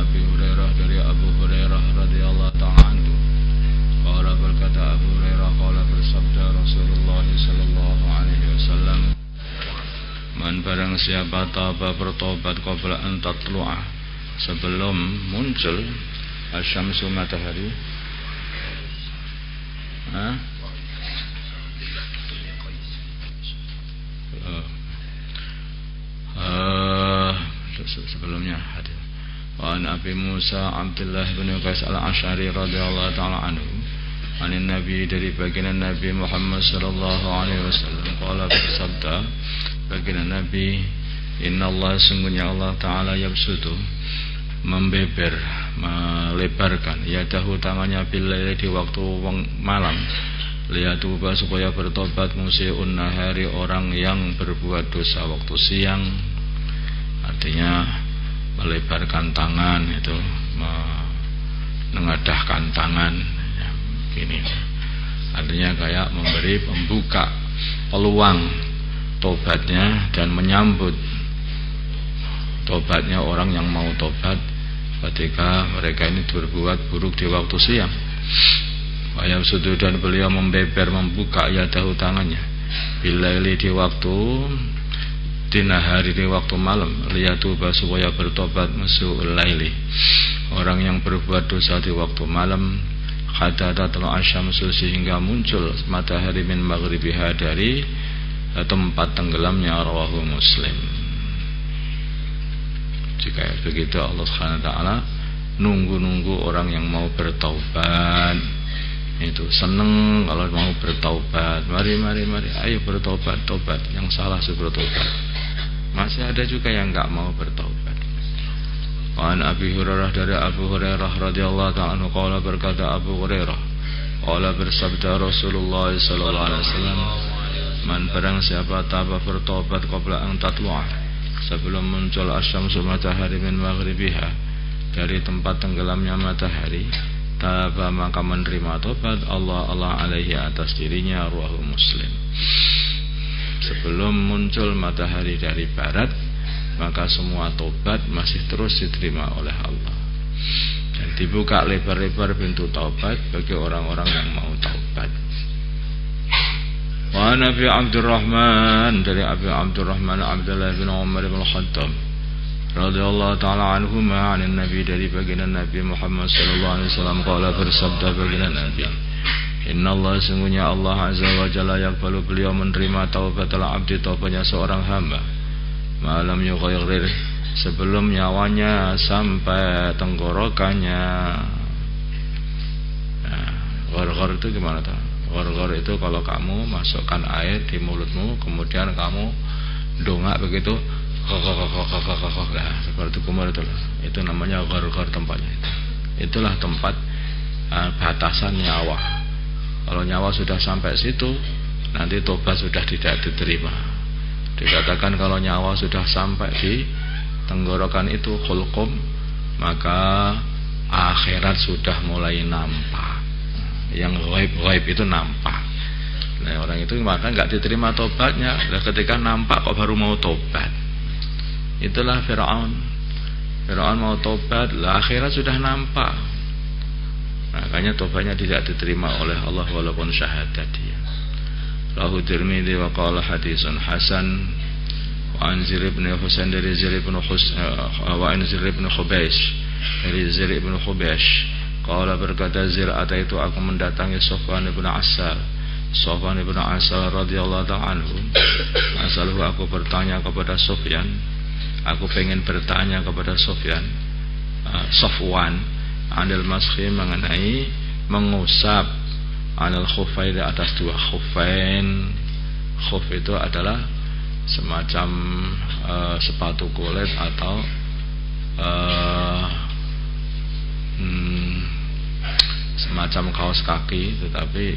Abi Hurairah dari Abu Hurairah radhiyallahu ta'ala anhu. Qala berkata Abu Hurairah qala bersabda Rasulullah sallallahu alaihi wasallam, man barang siapa taba bertobat qabla an tatlu'a, sebelum muncul asyamsu matahari, sebelumnya hadis wa an Abi Musa Abdullah bin Qais al-Asy'ari radhiyallahu ta'ala anhu anin Nabi, dari baginda Nabi Muhammad sallallahu alaihi wasallam, qala bersabda baginda Nabi, innallaha, sungguhnya Allah taala yabsutu, membeber, melebarkan, yadahu, tangannya, billaili, di waktu malam, liyatuba, supaya bertobat, musii'un nahari, orang yang berbuat dosa waktu siang. Artinya melebarkan tangan, itu menengadahkan tangan ya, gini. Artinya kayak membuka peluang tobatnya dan menyambut tobatnya orang yang mau tobat ketika mereka ini berbuat buruk di waktu siang. Ayam sudu, dan beliau membeber, membuka yadahu, tangannya, bilaili, di waktu dinahari, di waktu malam, liyatuba, supaya bertobat, musu'ul laili, orang yang berbuat dosa di waktu malam, hatta tatlu asyamsu, sehingga muncul matahari, min maghribiha, dari tempat tenggelamnya, rawahu Muslim. Jika begitu Allah Subhanahu wa taala nunggu orang yang mau bertaubat, itu seneng kalau mau bertaubat. Mari ayo bertobat, tobat, yang salah suruh bertobat. Masih ada juga yang enggak mau bertaubat. An Abi Hurairah, dari Abu Hurairah radhiyallahu ta'ala anhu, qala berkata Abu Hurairah, qala bersabda Rasulullah sallallahu alaihi wasallam, man barang siapa taba bertobat qabla an tatlu'a, sebelum muncul asyamsu, matahari, min maghribiha, dari tempat tenggelamnya matahari, taba, maka menerima tobat Allah alaihi, atas dirinya, rawahu Muslim. Sebelum muncul matahari dari barat, maka semua tobat masih terus diterima oleh Allah, dan dibuka lebar-lebar pintu taubat bagi orang-orang yang mau taubat. Wa Nabi Abdurrahman, dari Abi Abdurrahman Abdullah bin Umar bin Khattab radhiyallahu ta'ala anhuma, anin Nabi, dari baginda Nabi Muhammad sallallahu alaihi wasallam, qala bersabda baginda Nabi, innallaha, sungguhnya Allah azza wa jalla, yaqbalu, beliau menerima taubatul abdi, taubatnya seorang hamba, malam yughayir, sebelum nyawanya sampai tenggorokannya. Nah, ghar itu gimana tuh? Ghar itu kalau kamu masukkan air di mulutmu, kemudian kamu dongak begitu, nah, seperti kumur itu namanya ghar tempatnya. Itulah tempat batasan nyawa. Kalau nyawa sudah sampai situ, nanti tobat sudah tidak diterima. Dikatakan kalau nyawa sudah sampai di tenggorokan itu, hulqum, maka akhirat sudah mulai nampak. Yang ghaib itu nampak. Nah, orang itu maka enggak diterima tobatnya. Nah, ketika nampak kok baru mau tobat. Itulah Fir'aun. Fir'aun mau tobat, lah akhirat sudah nampak. Makanya tobatnya tidak diterima oleh Allah walaupun syahadat dia. Rahu Tirmidzi wa qala hadisun hasan. Wa an Zir ibn Husain, dari Zir ibn Hubaysh, dari Zir ibn Hubaysh, qala berkata Zir, ataitu, aku mendatangi Sofwan ibn Asal, Sofwan ibn Asal radhiyallahu ta'ala anhu. Asaluhu, aku bertanya kepada Sofyan, aku pengen bertanya kepada Sofwan, anil maskhi, mengenai mengusap, anil khufain, atas dua khufain. Khuf itu adalah semacam sepatu kulit atau semacam kaos kaki, tetapi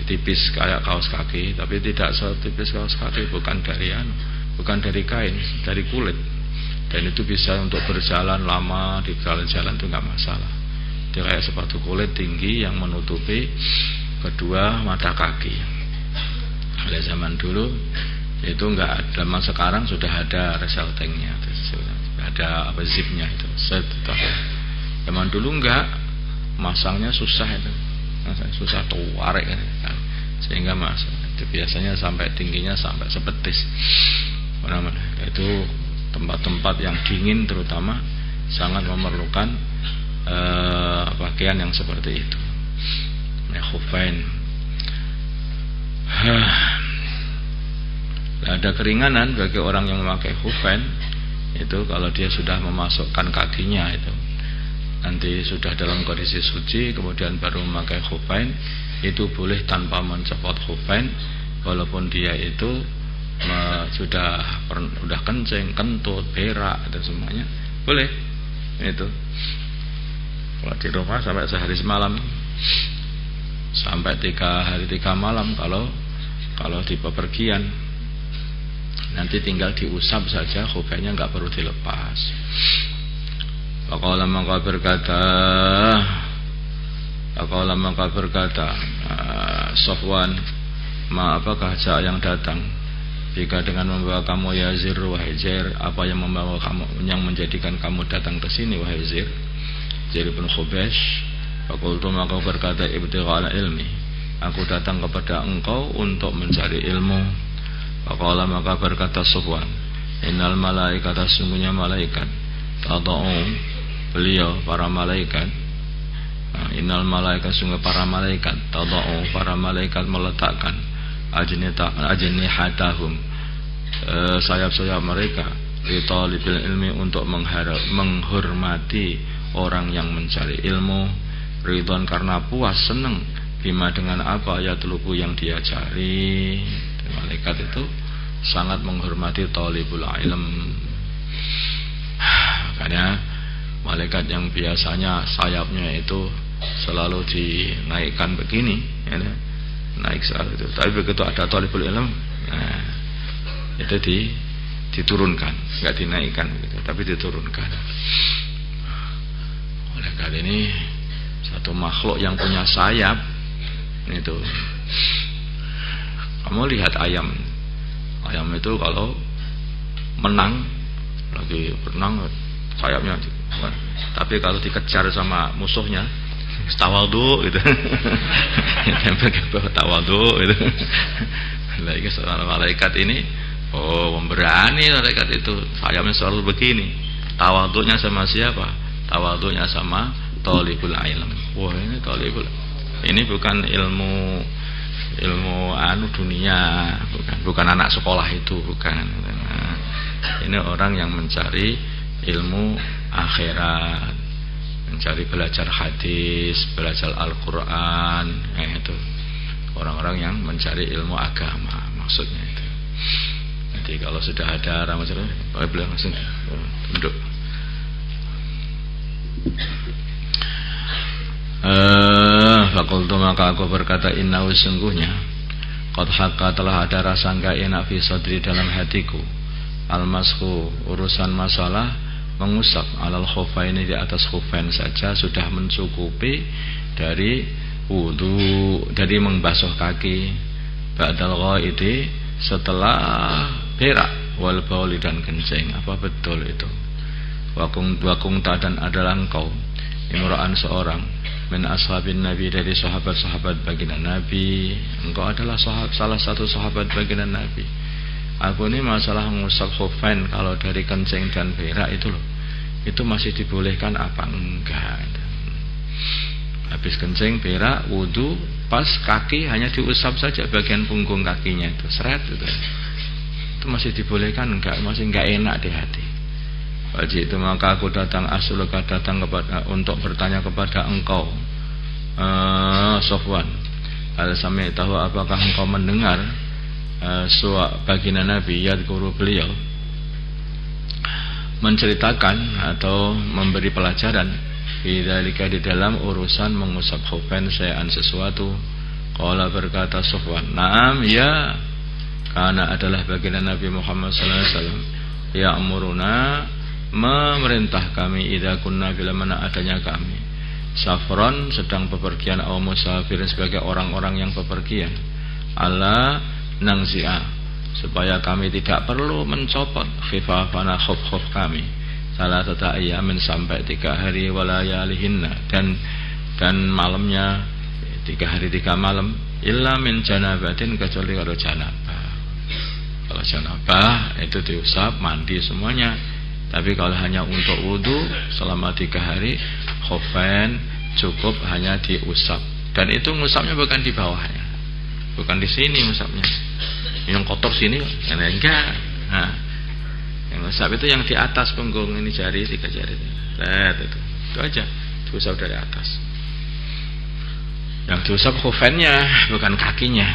tipis kayak kaos kaki, tapi tidak setipis kaos kaki, bukan dari kain, dari kulit. Dan itu bisa untuk berjalan lama, di jalan-jalan itu nggak masalah. Dia kayak sepatu kulit tinggi yang menutupi kedua mata kaki. Pada zaman dulu itu nggak ada, zaman sekarang sudah ada resletingnya, sudah ada apa zipnya itu. Zaman dulu enggak, masangnya susah itu, susah tarik kan, sehingga masuk. Itu biasanya sampai tingginya sampai sepetis. Itu tempat-tempat yang dingin terutama sangat memerlukan pakaian yang seperti itu. Khufain. Ada keringanan bagi orang yang memakai khufain itu kalau dia sudah memasukkan kakinya itu, nanti sudah dalam kondisi suci kemudian baru memakai khufain, itu boleh tanpa mencopot khufain walaupun dia itu sudah kencing, kentut, berak dan semuanya boleh itu. Kalau di rumah sampai sehari semalam, sampai 3 hari 3 malam. Kalau di bepergian nanti tinggal diusap saja, khufainnya nggak perlu dilepas. Faqala maka berkata Safwan, apakah jaa yang datang jika dengan membawa kamu ya Zir, wahai Zir, apa yang membawa kamu, yang menjadikan kamu datang ke sini wahai Zir bin Khubaysh? Fakultu maka berkata ibtighala ilmi, aku datang kepada engkau untuk mencari ilmu. Faqala maka berkata Safwan, innal malaikata, sungguhnya malaikat, tadau, beliau para malaikat, innal malaikat, sungguh para malaikat, tadau, para malaikat meletakkan ajnihatahum, sayap-sayap mereka, li talibil ilmi, untuk menghormati orang yang mencari ilmu, ridwan, karena puas, senang, bima, dengan apa, ya telubu, yang dia cari. Malaikat itu sangat menghormati talibul ilm. Makanya malaikat yang biasanya sayapnya itu selalu dinaikkan begini, ya, naik selalu itu. Tapi begitu ada talibul ilm, nah, itu diturunkan, nggak dinaikkan begitu, tapi diturunkan. Malaikat ini satu makhluk yang punya sayap itu. Kamu lihat ayam itu kalau menang, lagi berenang sayapnya, tapi kalau dikejar sama musuhnya tawadhu gitu. Tempel ke bawah tawadhu gitu. Lagi seorang malaikat ini, pemberani malaikat itu, sayapnya selalu begini. Tawadhunya sama siapa? Tawadhunya sama talibul ilm. Wah, ini talibul, ini bukan ilmu dunia, bukan anak sekolah itu, bukan. Nah, ini orang yang mencari ilmu akhirat, mencari belajar hadis, belajar Al-Quran, itu orang-orang yang mencari ilmu agama, maksudnya itu. Nanti kalau sudah ada ramalan, boleh langsung duduk. Fakultu maka aku berkata, innahu, sungguhnya, qad haqqa, telah ada rasa enggak enak fi sadri, dalam hatiku, al-mashu, urusan masalah mengusap, alal khufaini, di atas khufain saja sudah mencukupi dari wudu, dari membasuh kaki, ba'dal ghaidi, setelah berak, wal bauli, dan kencing. Apa betul itu? Wakung dan adalah engkau imra'an, seorang, min ashabin Nabi, dari sahabat-sahabat baginda Nabi. Engkau adalah salah satu sahabat baginda Nabi. Aku ini masalah mengusap khufain, kalau dari kencing dan berak itu loh, itu masih dibolehkan apa enggak? Habis kencing, berak, wudu, pas kaki hanya diusap saja bagian punggung kakinya itu, seret itu masih dibolehkan enggak? Masih enggak enak di hati. Wajib itu maka aku datang, asuluka, datang kepada, untuk bertanya kepada engkau, Safwan, al-sami, tahu apakah engkau mendengar baginda Nabi yadhkuru, beliau menceritakan atau memberi pelajaran bidzalika, di dalam urusan mengusap khufain, sayan, sesuatu. Qala, berkata Safwan, na'am, ya, karena adalah baginda Nabi Muhammad sallallahu alaihi wasallam, ya'muruna, memerintah kami, idza kunna, bila mana adanya kami, safron, sedang bepergian, au musafirin, sebagai orang-orang yang bepergian, ala nangzi'a, supaya kami tidak perlu mencopot khifafana, khuf kami, salasata ayyamin sampai 3 hari walayalihinna, dan malamnya 3 hari 3 malam, illa min janabatin, kecuali kalau janabah. Kalau janabah itu diusap, mandi semuanya. Tapi kalau hanya untuk wudu selama 3 hari, khofain cukup hanya diusap. Dan itu ngusapnya bukan di bawahnya, bukan di sini ngusapnya. Yang kotor sini, enggak. Nah, yang ngusap itu yang di atas punggung ini, jari 3 jari. Lihat itu aja, diusap dari atas. Yang diusap khofainnya, bukan kakinya.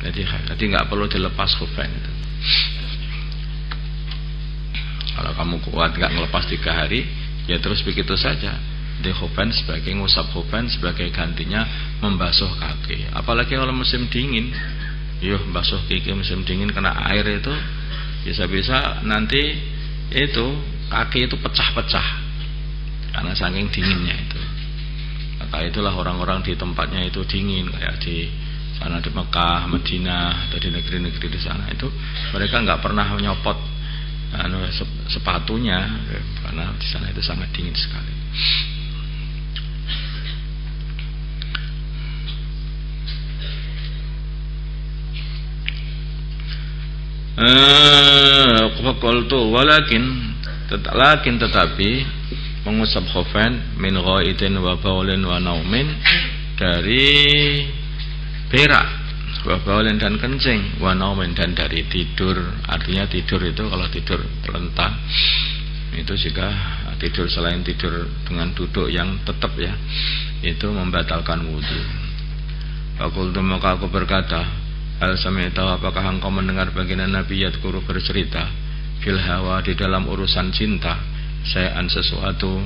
Jadi nggak perlu dilepas khofain itu. Kalau kamu kuat nggak ngelepas 3 hari, ya terus begitu saja. Di khofain sebagai ngusap khofain, sebagai gantinya membasuh kaki. Apalagi kalau musim dingin, basuh kaki musim dingin kena air itu bisa-bisa nanti itu kaki itu pecah-pecah karena saking dinginnya itu. Maka itulah orang-orang di tempatnya itu dingin, kayak di sana di Mekah, Madinah, atau di negeri-negeri di sana itu mereka nggak pernah menyopot sepatunya karena di sana itu sangat dingin sekali. Qultu walakin tetapi mengusap khofain min ghaidin wa baulin wa naumin, dari berak, wa baulin dan kencing, wa naumin dan dari tidur. Artinya tidur itu kalau tidur terlentang itu juga tidur selain tidur dengan duduk yang tetap ya, itu membatalkan wudu. Faqultu maka aku berkata, hal sami'ta, apakah engkau mendengar baginda Nabi yadhkuru bercerita fil hawa di dalam urusan cinta syai'an sesuatu.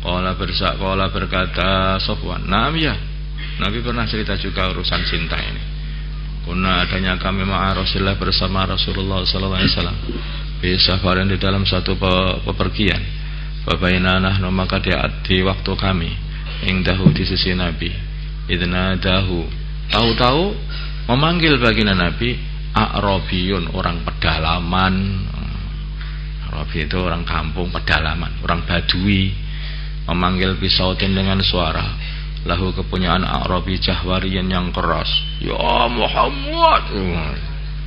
Qala berkata Sofwan, "Na'am ya, Nabi pernah cerita juga urusan cinta ini. Kuna adanya kami ma'a Rasulullah, bersama Rasulullah sallallahu alaihi wasallam, bi safarin di dalam satu pepergian. Babaina nahnu, maka di waktu kami ingdahu di sisi Nabi, idnadahu, tahu-tahu memanggil baginda Nabi A'rabiyun, orang pedalaman. Arabi itu orang kampung, pedalaman, orang Badui. Memanggil bisautin dengan suara, lahu kepunyaan A'rabi jahwariyan yang keras. Ya Muhammad.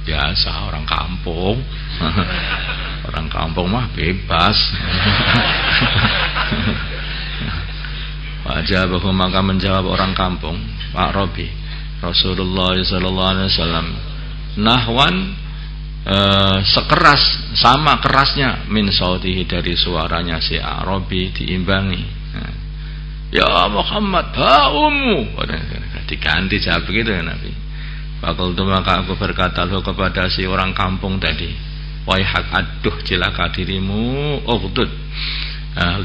Biasa orang kampung. Orang kampung mah bebas. Wajabahu, maka menjawab orang kampung A'rabi Rasulullah sallallahu alaihi wasallam nahwan, sekeras, sama kerasnya min sautihi, dari suaranya si A'rabi diimbangi. Ya Muhammad, ba'umu, diganti jawab begitu ya Nabi. Fakultu, maka aku berkata loh kepada si orang kampung tadi, waihak, aduh celaka dirimu, ughdud,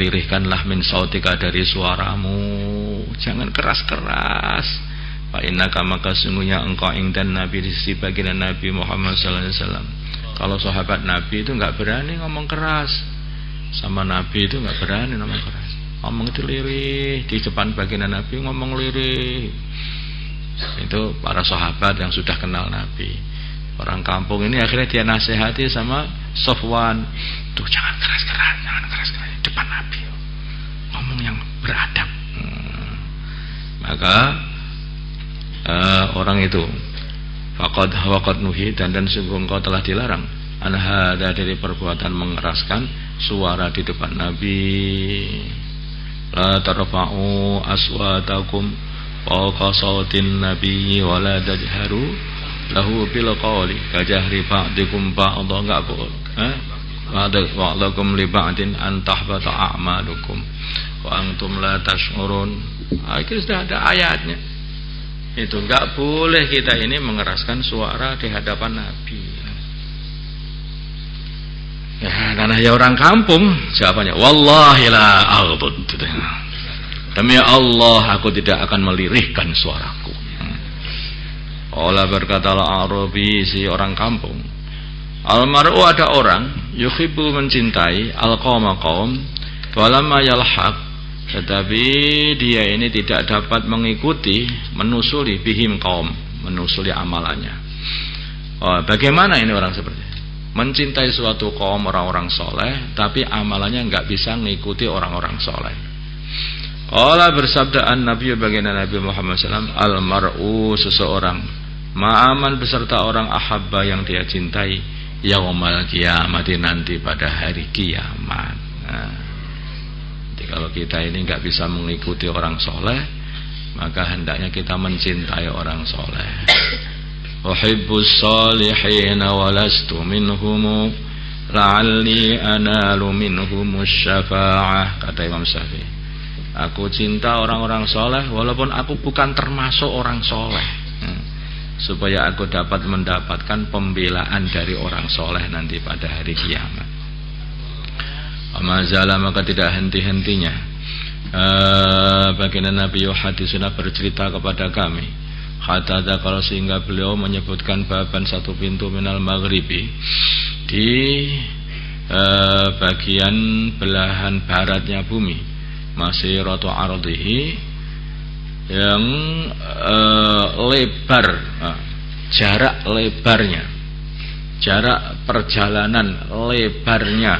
lirihkanlah min sautika, dari suaramu, jangan keras-keras. Fa innaka, maka sungguhnya engkau ingdan Nabi, di sisi baginda Nabi Muhammad sallallahu alaihi wasallam. Kalau sahabat Nabi itu enggak berani ngomong keras, sama Nabi itu enggak berani ngomong keras. Ngomong itu lirih, di depan baginda Nabi ngomong lirih. Itu para sahabat yang sudah kenal Nabi. Orang kampung ini akhirnya dia nasihati sama Sofwan, tuh jangan keras-keras, depan Nabi, ngomong yang beradab. Maka orang itu faqad nuhi, dan sungguh engkau telah dilarang an hada, dari perbuatan mengeraskan suara di depan Nabi. La tarfa'u aswatakum fawqa sautin nabi wa la tajharu lahu bil qawli kajahri ba'dikum ba'dha, enggak boleh ba'dakum li ba'din an tahbata a'malukum wa antum la tash'urun. Akhirnya sudah ada ayatnya. Itu enggak boleh kita ini mengeraskan suara di hadapan Nabi. Ya, karena ya orang kampung, jawabannya wallahi la aghdud. Demi Allah, aku tidak akan melirihkan suaraku. Allah berkata al-Arabi, si orang kampung, al-mar'u, ada orang yuhibbu, mencintai, al-qawma, kaum, walamma yalhaq, tetapi dia ini tidak dapat mengikuti, menusuli bihim kaum, menusuli amalannya. Oh, bagaimana ini orang seperti ini? mencintai suatu kaum orang-orang soleh, tapi amalannya nggak bisa mengikuti orang-orang soleh. Allah bersabda Nabi baginda Nabi Muhammad SAW, al-mar'u seseorang ma'aman beserta orang ahabba yang dia cintai yaumal kiamat nanti pada hari kiamat. Nah, jadi kalau kita ini nggak bisa mengikuti orang soleh, maka hendaknya kita mencintai orang soleh. Uhibbus salihina walastu minhum la'alli analu minhumus syafa'ah, kata Imam Syafi'i. Aku cinta orang-orang soleh walaupun aku bukan termasuk orang soleh, supaya aku dapat mendapatkan pembelaan dari orang soleh nanti pada hari kiamat. Amazala, maka tidak henti-hentinya baginda Nabi hadisuna bercerita kepada kami, hatta kalau sehingga beliau menyebutkan baban satu pintu minal maghribi, di bagian belahan baratnya bumi, masih roto ardihi, yang lebar, jarak lebarnya, jarak perjalanan lebarnya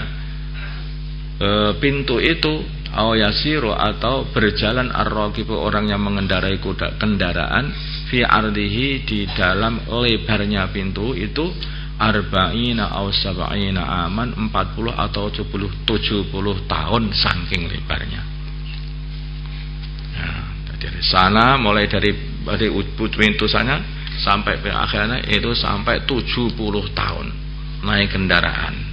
pintu itu, awayasiru atau berjalan ar-raqibu orang yang mengendarai kendaraan, fi ardihi di dalam lebarnya pintu itu, arba'ina aw sab'ina aman, 40 atau 70 tahun saking lebarnya. Nah, dari sana mulai dari pintu sana sampai akhirnya itu sampai 70 tahun naik kendaraan.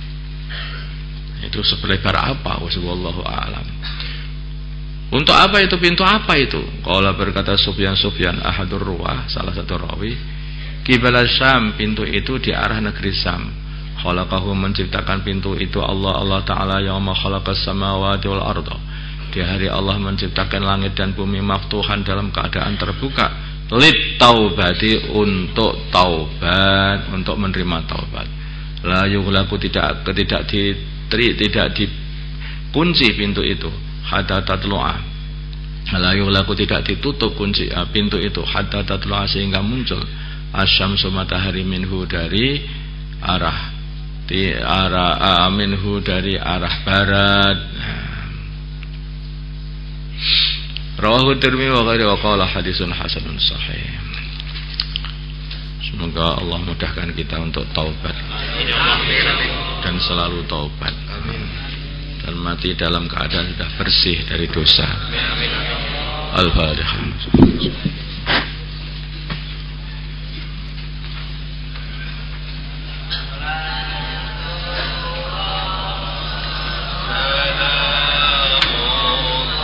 Itu sebelebar apa? Wallahu a'lam. Untuk apa itu pintu, apa itu? Qala berkata Sufyan ahadur ruwah, salah satu rawi, qibala Syam, pintu itu di arah negeri Syam. Khalaqahu, menciptakan pintu itu Allah Ta'ala yauma khalaqas samawati wal arda, di hari Allah menciptakan langit dan bumi maftuhan dalam keadaan terbuka, lit taubati, untuk taubat, untuk menerima taubat. La yughlaqu, tidak dikunci pintu itu, hatta tatlu'a, la yughlaqu, tidak ditutup kunci pintu itu, hatta tatlu'a, sehingga muncul asyamsu, matahari, minhu dari arah minhu dari arah barat. Rawahu Tirmidzi wa ghairuhu wa qala hadisun hasanun sahih. Semoga Allah mudahkan kita untuk taubat dan selalu taubat, dan mati dalam keadaan sudah bersih dari dosa. Al-Fatihah.